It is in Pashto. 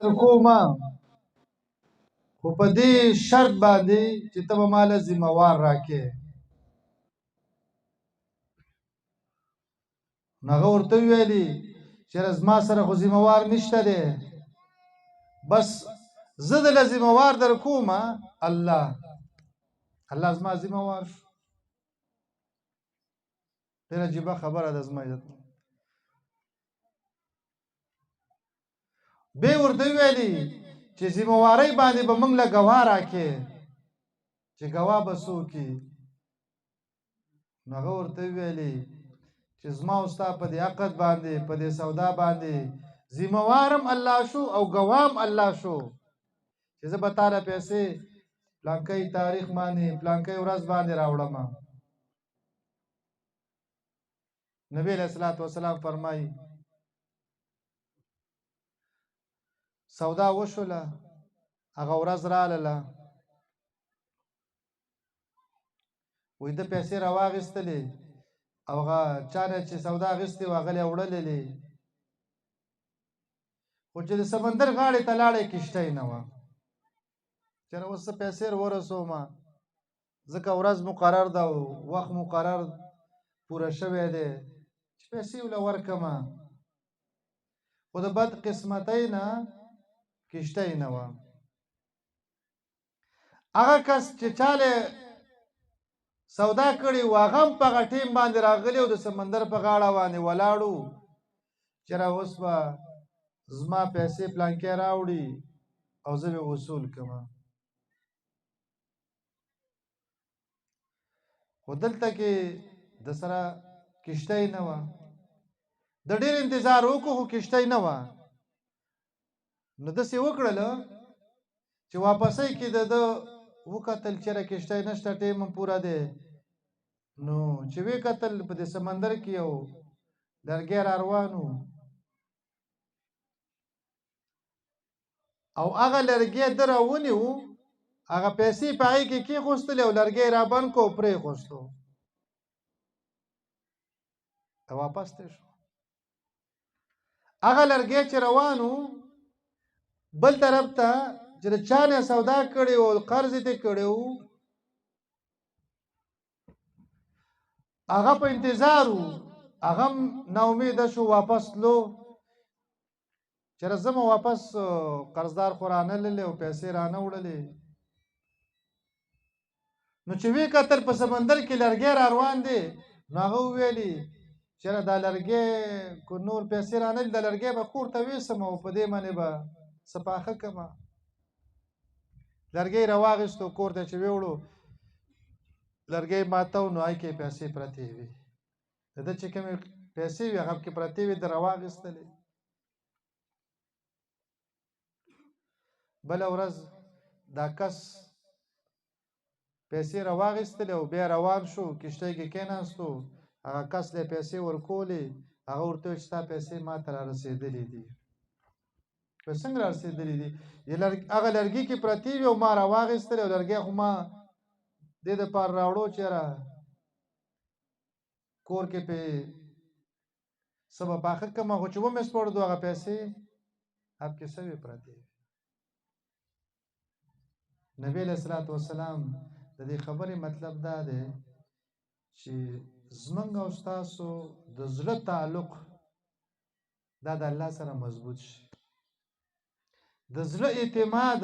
کومه خو په دې شرط باندې چې ته به ماله ذمہوار راکې. نو هغه ورته ویلي چې زما سره خو ذمہوار نشته دی، بس زه دله ذمہوار در کومه الله زما ذمہوار شو. ډېره عجیبه خبره ده زما عزت. بیا ورته ویلي چې ذمہوارۍ باندې به موږ له ګواه راکې چې ګواه به څوکي. نو هغه ورته ویلي چې زما او ستا په دې عقد باندې په دې سودا باندې ذمہوارم الله شو او ګوام الله شو چې زه به تاله پیسې پلانکۍ تاریخ باندې پلانکۍ ورځ باندې راوړم. نبی علیہ الصلوۃ والسلام فرمایي سودا وشوله، هغه ورځ رااله، وې د پیسې راواغېستلې او هغه چا نه چې سودا اخیستې وه هغه یې وړلې، خو چې د سمندر غاړې ته لاړې کشتۍ نه وه. چېرې اوس څه پیسې ورسومه، ځکه ورځ مقرر ده او وخت مقرر پوره شوی دی چې پیسې وله ورکړمه، خو د بد قسمتۍ نه کشتۍ نه وه. هغه کس چې چاله سودا کړي و هغه هم په هغه ټیم باندې راغلی او د سمندر په غاړه باندې ولاړو چې را اوس به زما پیسې پلانکۍ راوړي او زه به وصول کړم. خو دلته کې د سره کشتۍ نه وه، د ډېر انتظار وکړو خو کشتۍ نه وه. نو داسې وکړله چې واپسۍ کې د ده وکتل چېرې کشتۍ نشته، ټیم هم پوره دی. نو چې وی کتل په دې سمندر کې یو لرګی را روان و او هغه لرګی ده راونیو، هغه پیسې په هغې کې کېښوستلې او لرګی را بند کړو او پرېښوستو او واپس ته شو. هغه لرګی چې روان و بل طرف ته چې د چا نه سودا کړې و او قرض یې ترې کړی و هغه په انتظار و، هغه هم ناامیده شو، واپس تلو چې زه مو واپس قرضدار خو رانللې او پیسې رانه وړلې. نو چې وی کتل په سمندر کې لرګی را روان دی، نو هغه وویلي چېرې دا لرګی که نور پیسې رانلي دا لرګی به کور ته ویسم او په دې باندې به څه پاخه کړم. لرګی راواغېستو کور ته چې ویوړو لرګی ماته و، نو هغې کې پیسې پرتې وي، د ده چې کومې پیسې وي هغه پکې پرتې وي، د راواغېستلې. بله ورځ دا کس پیسې راواغېستلې او بیا روان شو، کشتۍ کې کېناستو، هغه کس له پیسې ورکولې، هغه ورته وویل چې ستا پیسې ما ته را رسېدلې دي. څنګه را رسېدلې دي؟ هغه لرګي کې پرتې وي او ما راواغېستلې او لرګی خو ما دې دپاره راوړو چېرې کور کې پې څه به پاخه کړم، خو چې ومې سپړدو هغه پیسې اب کې څه وې پرتې وي. نبی علیہ الصلوۃ والسلام د دې خبرې مطلب دا دی چې زمونږ او ستاسو د زړه تعلق دا د الله سره مضبوط شي، د زړه اعتماد